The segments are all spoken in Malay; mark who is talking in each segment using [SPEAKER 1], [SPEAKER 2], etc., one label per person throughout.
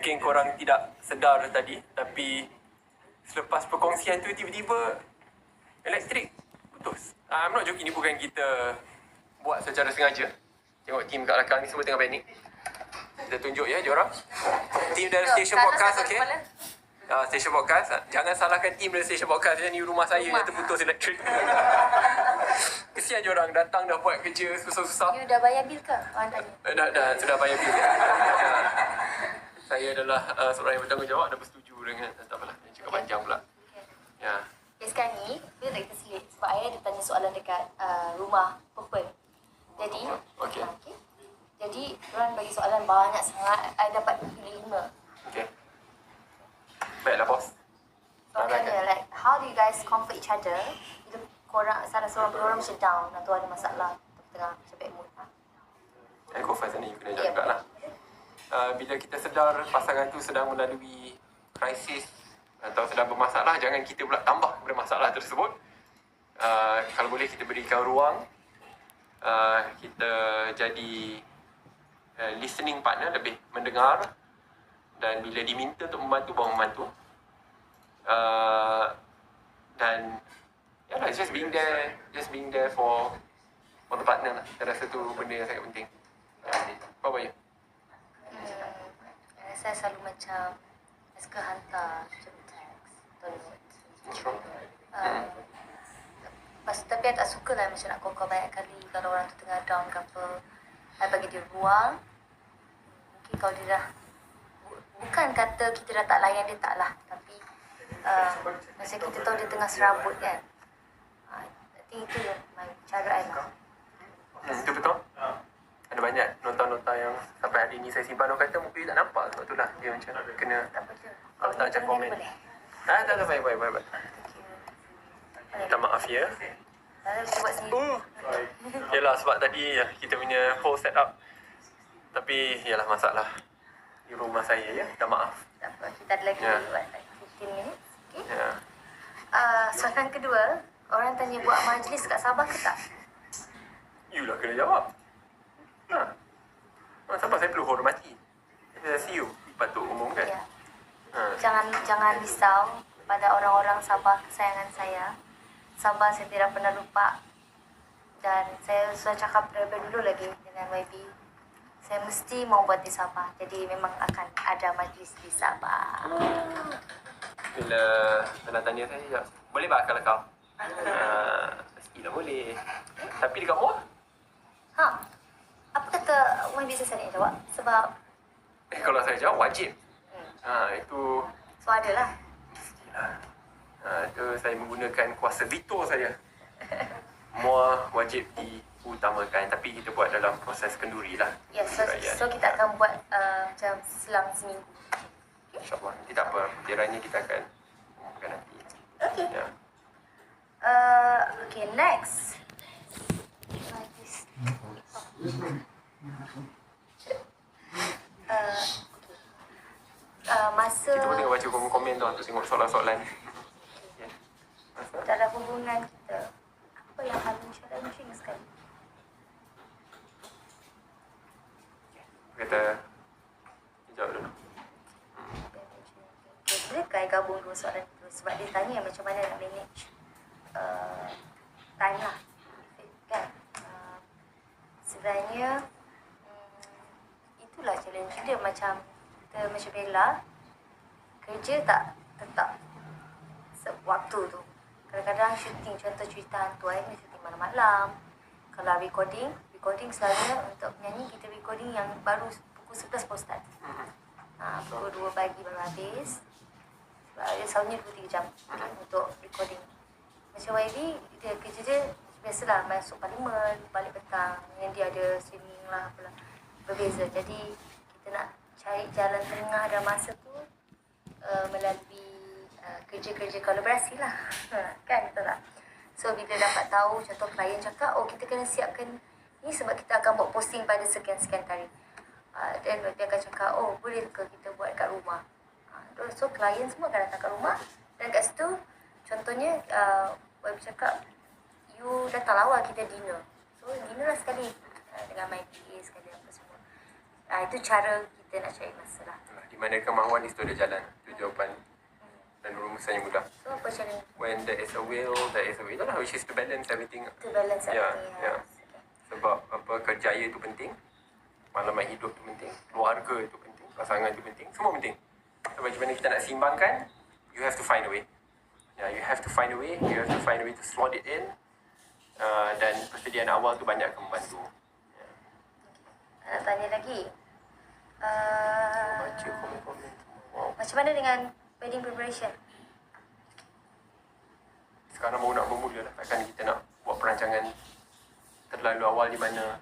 [SPEAKER 1] mungkin korang tidak sedar tadi, tapi selepas perkongsian tu tiba-tiba elektrik putus. I'm not joking, ni bukan kita buat secara sengaja. Tengok tim kat belakang ni semua tengah panik. Kita tunjuk ya diorang. Tim dari Station Podcast, okey? Station Podcast. Jangan salahkan tim dari Station Podcast. Ni rumah saya yang terputus elektrik. Kesian diorang datang dah buat kerja susah-susah.
[SPEAKER 2] You dah bayar bil ke? Orang tanya.
[SPEAKER 1] Dah, sudah bayar bil. Saya adalah seorang yang bertanggungjawab dan bersetuju dengan tak apalah. Yang cakap panjang pula. Ya.
[SPEAKER 2] Okay, sekarang ni, kita tak kita selit. Sebab ayah ada tanya soalan dekat rumah Purple. Jadi,
[SPEAKER 1] Okey.
[SPEAKER 2] Jadi, orang bagi soalan banyak sangat. I dapat pilih 5.
[SPEAKER 1] Okey. Baiklah, bos.
[SPEAKER 2] Soalannya, like, how do you guys comfort each other bila korang, salah seorang orang macam down atau ada masalah atau tengah macam bad mood?
[SPEAKER 1] I go first ni, you kena jawab lah. Bila kita sedar pasangan tu sedang melalui krisis atau sedang bermasalah, jangan kita pula tambah kepada masalah tersebut. Kalau boleh kita berikan ruang, kita jadi listening partner, lebih mendengar, dan bila diminta untuk membantu, baru membantu. Dan yalah, just being there for the partner lah. Saya rasa tu benda yang sangat penting. Apa you?
[SPEAKER 2] Saya selalu macam suka hantar macam teks atau notes. Tapi I tak suka lah macam nak call banyak kali kalau orang tu tengah down ke apa. I bagi dia ruang. Mungkin kalau dia dah, bukan kata kita dah tak layan dia, tak lah. Tapi macam kita tahu dia tengah serabut kan. I think itu cara I lah.
[SPEAKER 1] Itu betul. Ada banyak nota-nota yang sampai hari ni saya simpan. Orang kata muka dia tak nampak. Sebab itulah dia macam kena.
[SPEAKER 2] Tak apa-apa.
[SPEAKER 1] Kalau tak macam komen. Tak, baik. Minta maaf ya.
[SPEAKER 2] Saya boleh buat sendiri.
[SPEAKER 1] Yelah, sebab tadi kita punya whole set up. Tapi yalah, masalah di rumah saya ya. Minta maaf.
[SPEAKER 2] Tak apa, kita ada lagi buat like 15 minutes. Okay.
[SPEAKER 1] Ya.
[SPEAKER 2] Soalan kedua, orang tanya buat majlis kat Sabah ke tak?
[SPEAKER 1] You lah kena jawab. Orang Sabah saya perlu hormati. Saya see you. Patut umumkan.
[SPEAKER 2] Ya. Jangan risau pada orang-orang Sabah kesayangan saya. Sabah saya tidak pernah lupa. Dan saya sudah cakap dari dulu lagi dengan YB. Saya mesti mau buat di Sabah. Jadi memang akan ada majlis di Sabah.
[SPEAKER 1] Bila tanya saya jawab, boleh tak kalau kau? Mestilah boleh. Tapi dekat mall?
[SPEAKER 2] Apa kata YB saya nak jawab? Sebab
[SPEAKER 1] Kalau saya jawab wajib. Itu
[SPEAKER 2] so adalah.
[SPEAKER 1] itu saya menggunakan kuasa veto saya. Semua wajib diutamakan, tapi kita buat dalam proses kenduri lah.
[SPEAKER 2] Yes, so kita akan buat macam selang seminggu.
[SPEAKER 1] InsyaAllah. Nanti tak apa. Kiranya kita akan umumkan nanti.
[SPEAKER 2] Okay.
[SPEAKER 1] Ya.
[SPEAKER 2] Okay, next. Masa
[SPEAKER 1] Kita pun tengok baca komen-komen tu untuk tengok soalan-soalan.
[SPEAKER 2] dalam hubungan kita, apa yang paling challenging sekali?
[SPEAKER 1] Kata, jawab dulu.
[SPEAKER 2] Boleh gabung dua soalan itu? Sebab dia tanya macam mana nak manage time lah. Kan? Sebenarnya, itulah challenge dia. Macam Bella, kerja tak tetap waktu tu. Kadang-kadang syuting, contoh cerita hantu ni syuting malam-malam. Kalau recording selalunya untuk penyanyi kita recording yang baru pukul 11 baru start. Pukul 2 pagi baru habis. Sebab dia selalunya 2-3 jam untuk recording. Macam YB, dia kerja dia biasalah masuk parlimen, balik petang. Yang dia ada swimming lah, apalah. Berbeza. Jadi kita nak cari jalan tengah dan masa tu melalui kerja-kerja kolaborasi lah. Kan, betul tak? So bila dapat tahu, contoh klien cakap, kita kena siapkan ni sebab kita akan buat posting pada sekian-sekian hari. Dan dia akan cakap, boleh ke kita buat kat rumah? So klien semua akan datang kat rumah. Dan kat situ, contohnya, Web cakap, you datang awal kita dinner. So dinner lah sekali. Dengan my PA sekali apa semua. Itu cara kita kita nak cari masa lah.
[SPEAKER 1] Di mana kemahuan itu ada jalan. Itu jawapan dan rumusan yang mudah.
[SPEAKER 2] So apa cara ni?
[SPEAKER 1] When there is a will, there is a way. Itulah which is to balance everything.
[SPEAKER 2] To balance
[SPEAKER 1] Ya,
[SPEAKER 2] everything.
[SPEAKER 1] ya. Sebab apa, kerjaya itu penting, maklumat hidup itu penting, keluarga itu penting, pasangan itu penting, semua penting. So bagaimana kita nak seimbangkan, you have to find a way. You have to find a way, you have to find a way to slot it in. Dan persediaan awal tu banyak akan membantu.
[SPEAKER 2] Nak tanya lagi.
[SPEAKER 1] Baca komen-komen. Wow.
[SPEAKER 2] Macam mana dengan wedding preparation?
[SPEAKER 1] Sekarang baru nak bermula lah. Takkan kita nak buat perancangan terlalu awal di mana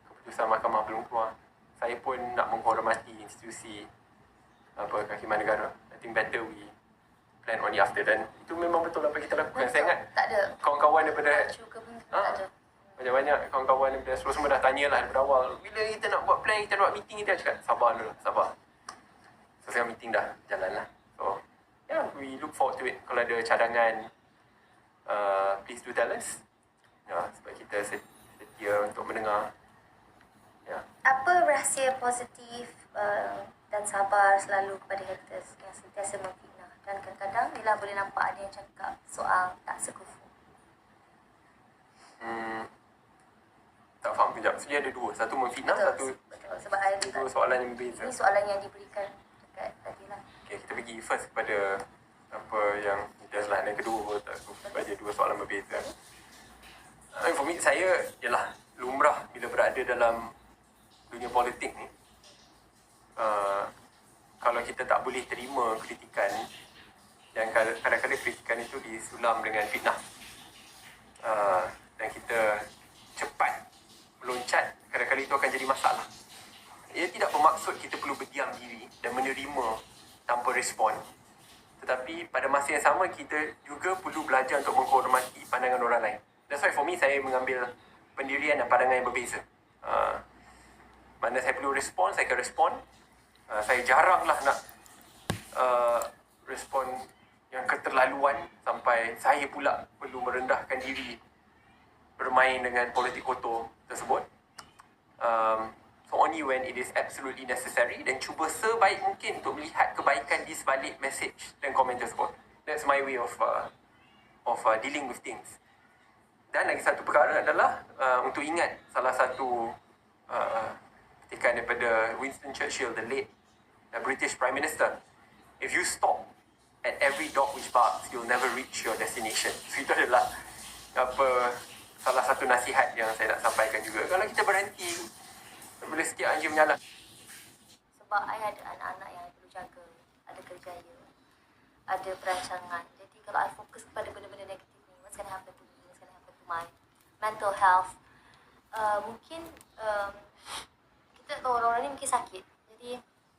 [SPEAKER 1] keputusan mahkamah belum keluar. Saya pun nak menghormati institusi kehakiman negara. I think better we plan on the after. Dan itu memang betul apa kita lakukan. Saya ingat
[SPEAKER 2] Tak ada.
[SPEAKER 1] kawan-kawan daripada
[SPEAKER 2] Juga pun tak ada.
[SPEAKER 1] banyak-banyak kawan-kawan daripada semua dah tanyalah daripada awal. Bila kita nak buat plan, kita nak buat meeting, kita cakap sabar dulu, sabar. So sekarang meeting dah jalan lah. So yeah, we look forward to it. Kalau ada cadangan, please do tell us. Sebab kita setia untuk mendengar.
[SPEAKER 2] Apa rahsia positif dan sabar selalu kepada haters yang sentiasa memfitnah? Dan kadang-kadang bila boleh nampak ada yang cakap soal tak sekufu.
[SPEAKER 1] Tak faham kejap. Sebenarnya ada dua. Satu memfitnah, satu
[SPEAKER 2] Betul. Sebab ada
[SPEAKER 1] dua soalan yang berbeza.
[SPEAKER 2] ini soalan yang diberikan dekat tadi lah.
[SPEAKER 1] Okay, kita pergi first kepada apa yang kita lah. Dan kedua tak sebab dia dua soalan berbeza. For me, saya ialah lumrah bila berada dalam dunia politik ni. Kalau kita tak boleh terima kritikan, dan kadang-kadang kritikan itu disulam dengan fitnah, dan kita cepat meloncat, kadang-kadang itu akan jadi masalah. Ia tidak bermaksud kita perlu berdiam diri dan menerima tanpa respon. Tetapi pada masa yang sama, kita juga perlu belajar untuk menghormati pandangan orang lain. That's why for me, saya mengambil pendirian dan pandangan yang berbeza. Mana saya perlu respon, saya akan respon. Saya jaranglah nak respon yang keterlaluan sampai saya pula perlu merendahkan diri bermain dengan politik kotor tersebut. So only when it is absolutely necessary, dan cuba sebaik mungkin untuk melihat kebaikan di sebalik message dan komen tersebut. That's my way of dealing with things. Dan lagi satu perkara adalah untuk ingat salah satu ketikan daripada Winston Churchill, the late British Prime Minister. If you stop at every dog which barks, you'll never reach your destination. So itu adalah salah satu nasihat yang saya nak sampaikan juga. Kalau kita berhenti, bila setiap anjing menyala.
[SPEAKER 2] Sebab I ada anak-anak yang I perlu jaga, ada kerjaya, ada perancangan. Jadi kalau I fokus kepada benda-benda negatif ni, what's going to happen to me, what's going to happen to my mental health, mungkin kita tahu orang-orang ni mungkin sakit. Jadi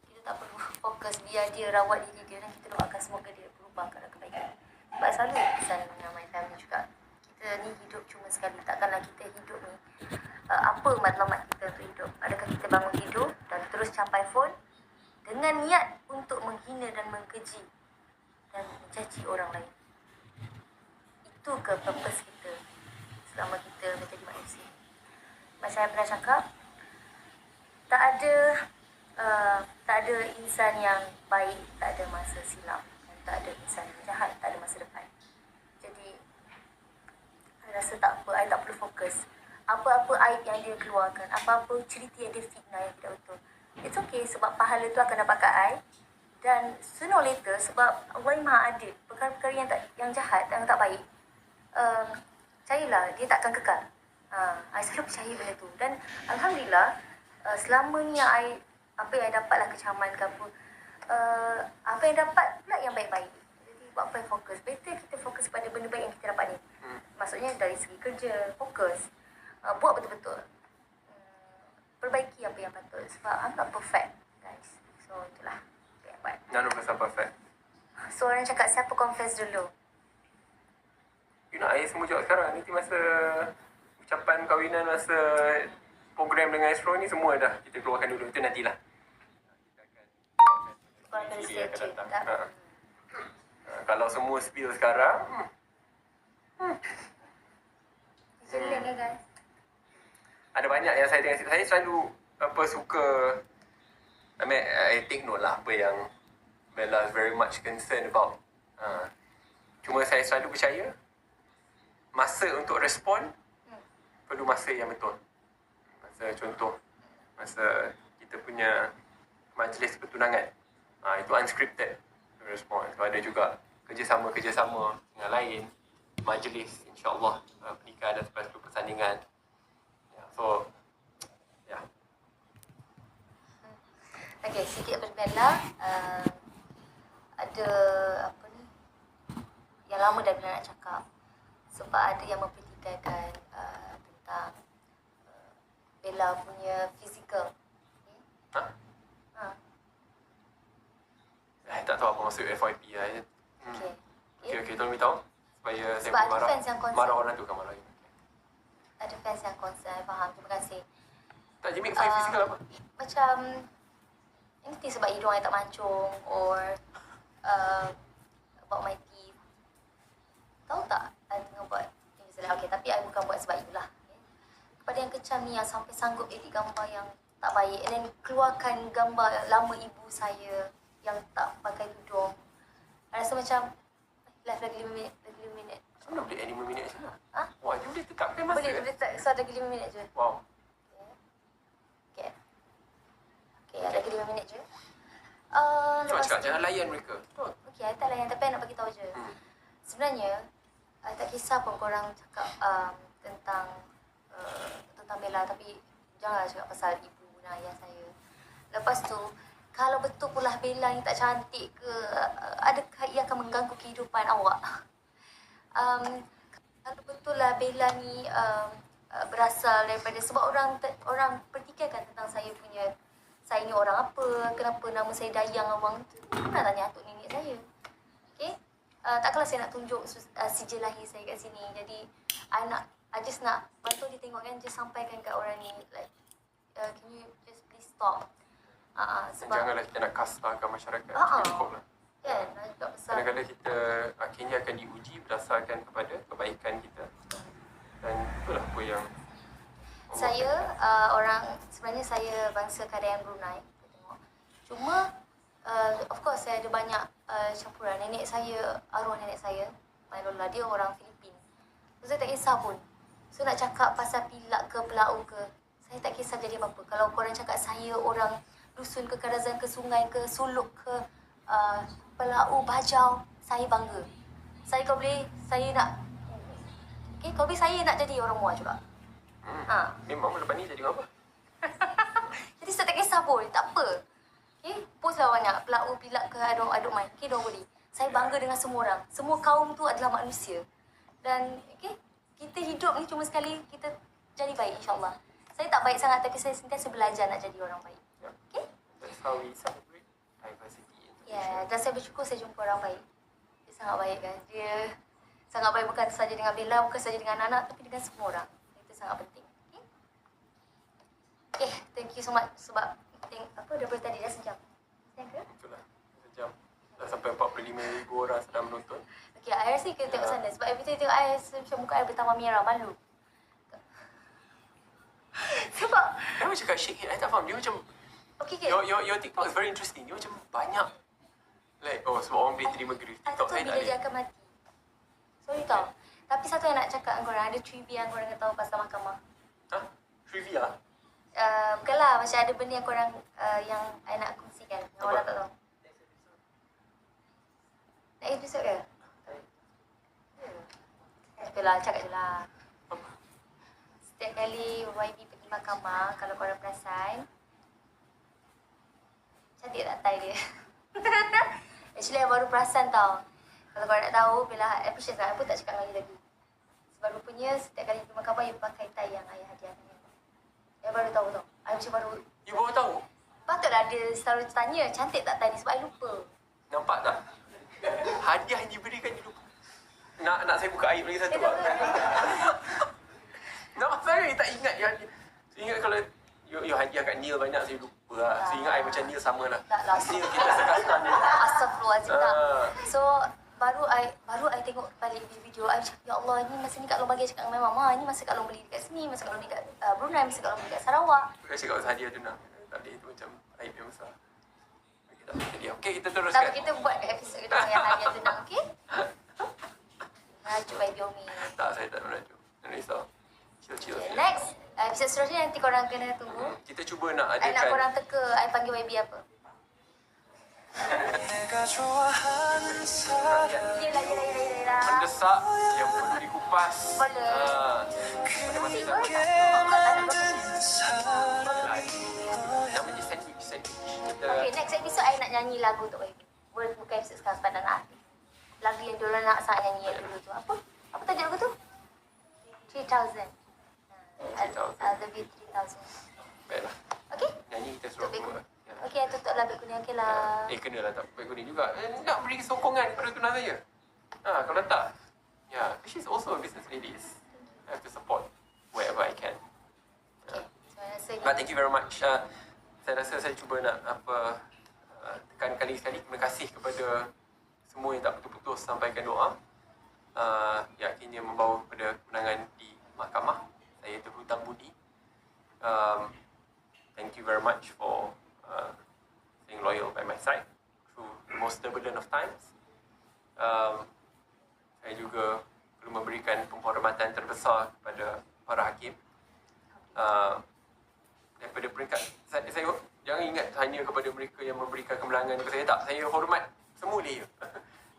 [SPEAKER 2] kita tak perlu fokus, biar dia rawat diri dia, dan kita doakan semoga dia berubah ke arah kebaikan. Sebab selalu pesan dengan my family juga, kita ni hidup cuma sekali. Takkanlah kita hidup ni apa matlamat kita untuk hidup? Adakah kita bangun tidur dan terus capai phone dengan niat untuk menghina dan mengkeji dan mencaci orang lain? Itu ke purpose kita selama kita menjadi manusia? Macam saya pernah cakap, tak ada insan yang baik, tak ada masa silap, dan tak ada insan yang jahat, tak ada masa depan. Jadi saya rasa tak apa, I tak perlu fokus apa-apa aib yang dia keluarkan, apa-apa cerita yang dia fitnah yang tidak betul. It's okay, sebab pahala tu akan dapat kat I. Dan sooner or later, sebab Allah Maha Adil, perkara-perkara yang jahat, yang tak baik, percayalah, dia takkan kekal. I selalu percaya benda tu. Dan Alhamdulillah, selama ni yang apa yang I dapatlah kecaman ke apa yang dapat pula yang baik-baik. Jadi buat apa yang fokus? Better kita fokus pada benda baik yang kita dapat ni. Maksudnya dari segi kerja, fokus. Buat betul-betul. Perbaiki apa yang patut. Sebab I'm not perfect, guys. So itulah apa yang buat.
[SPEAKER 1] None of us are perfect.
[SPEAKER 2] So orang cakap siapa confess dulu?
[SPEAKER 1] You nak ayah semua jawab sekarang. Nanti masa ucapan kahwinan, masa program dengan Astro ni, semua dah kita keluarkan dulu. Itu nantilah.
[SPEAKER 2] Keluarkan
[SPEAKER 1] Dia akan
[SPEAKER 2] cerita.
[SPEAKER 1] datang. Kalau semua spill sekarang,
[SPEAKER 2] Jelek kan, guys?
[SPEAKER 1] ada banyak yang saya tengok. Saya selalu suka I mean, I take note lah apa yang Bella is very much concerned about. Cuma saya selalu percaya masa untuk respon perlu masa yang betul. Masa kita punya majlis pertunangan, itu unscripted respon. So ada juga kerjasama dengan lain, majlis insyaAllah pernikahan dan lepas tu persandingan. So
[SPEAKER 2] Okay, sikit berbela. Ada apa ni yang lama dah bila nak cakap, sebab ada yang mempertikaikan tentang Bella punya fizikal.
[SPEAKER 1] Tak tahu apa maksud FYP lah. Okay, tolong beritahu supaya saya
[SPEAKER 2] Sebab ada
[SPEAKER 1] marah.
[SPEAKER 2] fans yang concern.
[SPEAKER 1] Marah orang tu kan marah.
[SPEAKER 2] Ada fans yang concern, I faham. Terima kasih.
[SPEAKER 1] Tak, you make saya physical apa?
[SPEAKER 2] Macam anything sebab hidung I tak mancung or about my teeth. Tahu tak? I tengah buat Invisalign. Okay, tapi I bukan buat sebab itulah. Okay. Kepada yang kecam ni yang sampai sanggup edit gambar yang tak baik and then keluarkan gambar lama ibu saya yang tak pakai tudung. I rasa macam live lagi 5 minit.
[SPEAKER 1] Macam mana boleh 5 minit je lah? Wah, dia boleh tetapkan masa.
[SPEAKER 2] Boleh tak? So ada lagi 5 minit je.
[SPEAKER 1] Wow.
[SPEAKER 2] Okay, ada lagi 5 minit je.
[SPEAKER 1] Cuma cakap, jangan layan mereka.
[SPEAKER 2] Okay, I tak layan tapi I nak bagi tahu je. Sebenarnya, I tak kisah pun korang cakap tentang Bella, tapi janganlah cakap pasal ibu dan ayah saya. Lepas tu, kalau betul pula Bella ni tak cantik ke, adakah ia akan mengganggu kehidupan awak? Kalau betul lah Bella ni berasal daripada, sebab orang pertikaikan tentang saya ni orang apa, kenapa nama saya Dayang Awang tu, nak tanya atuk nenek saya. Okay, takkanlah saya nak tunjuk sijil lahir saya kat sini. Jadi I just nak bantu dia tengok kan, just sampaikan kat orang ni like, can you just please stop. Sebab
[SPEAKER 1] Janganlah kita nak kastahkan masyarakat. Cukup lah.
[SPEAKER 2] Kan, nak besar.
[SPEAKER 1] Kadang-kadang kita akhirnya akan diuji berdasarkan kepada kebaikan kita. Dan itulah apa yang
[SPEAKER 2] Saya sebenarnya saya bangsa Kadayan Brunei. Tengok. Cuma of course saya ada banyak campuran. Nenek saya, arwah nenek saya, Mailola, dia orang Filipin. So saya tak kisah pun. So nak cakap pasal pilak ke pelau ke, saya tak kisah jadi apa. Kalau korang cakap saya orang dusun ke Karazan ke Sungai ke Suluk ke Pelau, Bajau, saya bangga. Kalau boleh saya nak kalau boleh saya nak jadi orang Muar juga.
[SPEAKER 1] Memang lepas ni jadi apa?
[SPEAKER 2] Jadi saya tak kisah pun, tak apa. Okay, post lah banyak pelau, pilak ke aduk main. Okay, don't worry. Saya bangga dengan semua orang. Semua kaum tu adalah manusia. Dan kita hidup ni cuma sekali, kita jadi baik insyaAllah. Saya tak baik sangat tapi saya sentiasa belajar nak jadi orang baik. Okay?
[SPEAKER 1] That's how we celebrate diversity.
[SPEAKER 2] Ya, dan saya bersyukur saya jumpa orang baik. Dia sangat baik kan. Dia sangat baik bukan saja dengan Bella, bukan saja dengan anak, tapi dengan semua orang. Itu sangat penting. Okay, thank you so much sebab daripada tadi dah sejam.
[SPEAKER 1] Itulah, sejam. Dah sampai 45,000 orang sedang menonton.
[SPEAKER 2] Okay, I rasa kita tengok sana. Sebab every time tengok I, macam muka I bertambah merah, malu. Sebab
[SPEAKER 1] Dia macam cakap shake it, I tak faham. Dia macam,
[SPEAKER 2] okay.
[SPEAKER 1] your TikTok is very interesting. Dia macam banyak. Like, sebab orang boleh terima grief.
[SPEAKER 2] I
[SPEAKER 1] TikTok
[SPEAKER 2] tak tahu
[SPEAKER 1] saya tak
[SPEAKER 2] bila
[SPEAKER 1] boleh.
[SPEAKER 2] dia akan mati. Sorry tau. Tapi satu yang nak cakap dengan korang, ada trivia yang korang nak tahu pasal mahkamah.
[SPEAKER 1] Trivia?
[SPEAKER 2] Bukanlah, macam ada benda yang korang, yang I nak kongsikan. Yang orang tak tahu. Next episode ke? Itulah, cakap je lah. Setiap kali YB pergi mahkamah, kalau korang perasan, cantik tak tie dia? Actually, I baru perasan tau. Kalau korang nak tahu, bila appreciate sangat, apa tak cakap dengan you lagi. Sebab rupanya, setiap kali pergi mahkamah, you pakai tie yang ayah hadiahkan. I baru tahu tau. I macam baru...
[SPEAKER 1] You baru tahu?
[SPEAKER 2] Patutlah dia selalu tanya, cantik tak tie ni? Sebab I lupa.
[SPEAKER 1] Nampak tak? Hadiah yang diberikan dia lupa. Nak saya buka aib lagi satu tak? Nampak saya tak ingat you hadiah. Saya ingat kalau you hadiah kat Neil banyak, saya lupa lah. Saya ingat I macam Neil sama lah.
[SPEAKER 2] Tak lah.
[SPEAKER 1] Neil kita sekasar ni.
[SPEAKER 2] Astagfirullahaladzim tak. So, baru I tengok balik video, I macam, ya Allah, ni masa ni Kak Long bagi cakap dengan Mama, ni masa Kak Long beli dekat sini, masa Kak Long beli dekat Brunei, masa Kak Long beli dekat Sarawak.
[SPEAKER 1] Bukan cakap pasal hadiah tu nak. Tak boleh, itu macam Aib yang besar. Okay, tak apa dia. Okay, kita teruskan.
[SPEAKER 2] Tapi kita buat episod kita yang harian tenang, okey? Merajuk baby Umi.
[SPEAKER 1] Tak, saya tak merajuk. Jangan risau. Chill.
[SPEAKER 2] Okay, next. Episod seterusnya nanti korang kena tunggu.
[SPEAKER 1] Kita cuba nak
[SPEAKER 2] I nak
[SPEAKER 1] adakan.
[SPEAKER 2] korang teka, I panggil baby apa? Yelah.
[SPEAKER 1] Mendesak yang perlu dikupas.
[SPEAKER 2] Boleh.
[SPEAKER 1] Pada masa
[SPEAKER 2] Nanti
[SPEAKER 1] tak
[SPEAKER 2] korang tak nak
[SPEAKER 1] namanya sandwich. Kita
[SPEAKER 2] Okay, next episode I nak nyanyi lagu untuk baby. Bukan episode sekarang, sepanjang hati. Lagu yang diorang nak sangat nyanyi yang dulu tu. Apa tajuk lagu tu? 3000.
[SPEAKER 1] 3000.
[SPEAKER 2] Lebih 3000.
[SPEAKER 1] baiklah.
[SPEAKER 2] Okay?
[SPEAKER 1] Nyanyi kita suruh
[SPEAKER 2] Tutup
[SPEAKER 1] keluar.
[SPEAKER 2] beg. Okay, tutup lah beg kuning. Okay lah.
[SPEAKER 1] Kenalah tak beg kuning juga. Nak beri sokongan kepada tunang saya. Kalau tak, she's also a business lady. I have to support wherever I can.
[SPEAKER 2] Okay. So, rasanya
[SPEAKER 1] But thank you very much. Saya rasa saya cuba nak tekankan lagi sekali terima kasih kepada semua yang tak putus-putus sampaikan doa. Akhirnya membawa kepada kemenangan di mahkamah. Saya terhutang budi. Thank you very much for staying loyal by my side through the most turbulent of times. Saya juga perlu memberikan penghormatan terbesar kepada para hakim. Daripada peringkat saya jangan ingat hanya kepada mereka yang memberikan kemenangan kepada saya, tak, saya hormat semua layer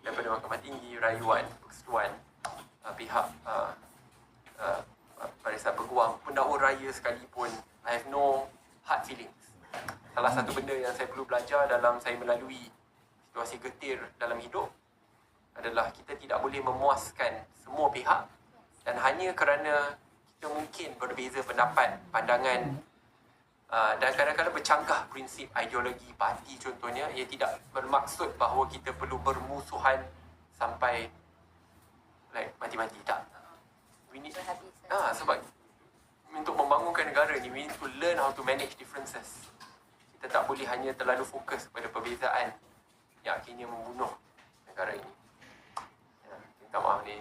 [SPEAKER 1] daripada Mahkamah Tinggi, rayuan, persekutuan, pihak Barisan Peguam, pendahulu raya sekalipun. I have no hard feelings. Salah satu benda yang saya perlu belajar dalam saya melalui situasi getir dalam hidup adalah kita tidak boleh memuaskan semua pihak, dan hanya kerana kita mungkin berbeza pendapat, pandangan, dan kadang-kadang bercanggah prinsip ideologi parti contohnya, ia tidak bermaksud bahawa kita perlu bermusuhan sampai mati-mati. Tak. We need, sebab untuk membangunkan negara ni, we need to learn how to manage differences. Kita tak boleh hanya terlalu fokus pada perbezaan yang akhirnya membunuh negara ini. Minta maaf ni.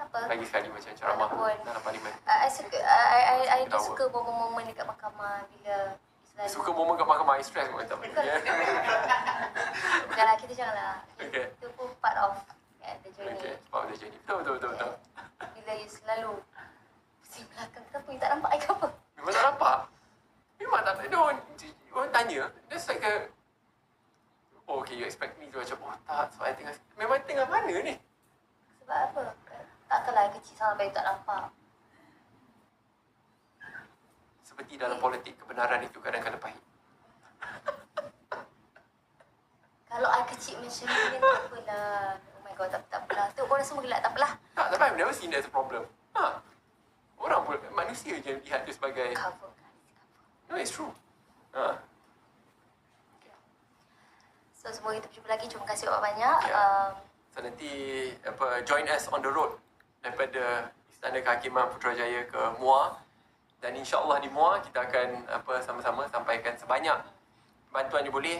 [SPEAKER 2] tak apa.
[SPEAKER 1] Lagi sekali macam ceramah
[SPEAKER 2] Walaupun
[SPEAKER 1] dalam parlimen.
[SPEAKER 2] I suka momen-momen dekat mahkamah bila selalu
[SPEAKER 1] Suka momen kat mahkamah, I stress pun tak boleh.
[SPEAKER 2] Janganlah, kita janganlah.
[SPEAKER 1] Okay.
[SPEAKER 2] Itu pun part of the journey.
[SPEAKER 1] Okay, part of the journey. Betul.
[SPEAKER 2] Bila you selalu pusing belakang, kenapa you tak nampak I ke apa?
[SPEAKER 1] Memang tak nampak. Memang tak nampak. Orang tanya, that's like a, oh okay, you expect me to macam, oh tak, sebab I tengah, memang tengah mana ni?
[SPEAKER 2] Sebab apa? Takkanlah I kecil sampai you tak nampak.
[SPEAKER 1] Seperti dalam politik, kebenaran itu kadang-kadang pahit.
[SPEAKER 2] Kalau I kecil macam ni, tak apalah. Oh my god, tak apalah. Tu korang semua gelak, tak apalah.
[SPEAKER 1] Tak, tapi I've never seen that as a problem. Orang pun, manusia je lihat dia sebagai,
[SPEAKER 2] Cover.
[SPEAKER 1] no, it's true.
[SPEAKER 2] So, semua kita berjumpa lagi. Terima kasih banyak.
[SPEAKER 1] Ya. So nanti join us on the road daripada Istana Kehakiman Putrajaya ke Muar, dan insya-Allah di Muar kita akan sama-sama sampaikan sebanyak bantuan yang boleh.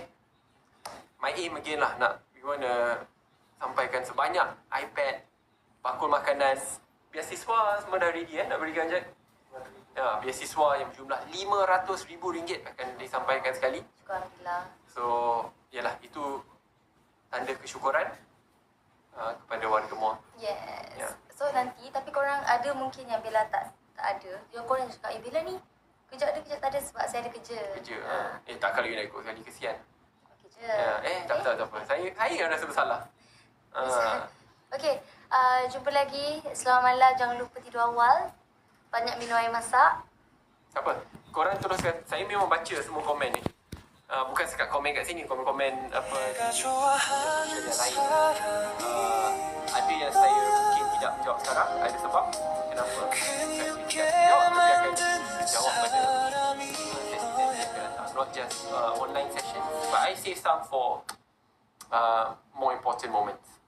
[SPEAKER 1] My aim again lah, we want to sampaikan sebanyak iPad, bakul makanan, beasiswa semua dah ready nak berikan je. Ya, beasiswa yang berjumlah RM500,000 akan disampaikan sekali.
[SPEAKER 2] Alhamdulillah.
[SPEAKER 1] So, yalah, itu tanda kesyukuran kepada warga Muar.
[SPEAKER 2] Yes.
[SPEAKER 1] Ya.
[SPEAKER 2] So nanti, tapi korang ada mungkin yang Bella tak ada. Yang korang cakap, Bella ni kejap ada, kejap tak ada sebab saya ada kerja.
[SPEAKER 1] Tak, kalau you nak ikut sekali, kesian.
[SPEAKER 2] Kerja.
[SPEAKER 1] Tak apa. Saya yang rasa bersalah.
[SPEAKER 2] Okay, jumpa lagi. Selamat malam, jangan lupa tidur awal. Banyak minum air masak.
[SPEAKER 1] Tak apa. Korang teruskan. Saya memang baca semua komen ni. Bukan sekat komen kat sini, komen-komen di sosial yang lain. Ada yang saya mungkin tidak menjawab sekarang, ada sebab kenapa saya tidak jawab, tapi akan jawab pada sesi-sesi akan datang. Not just online session, but I save some for more important moments.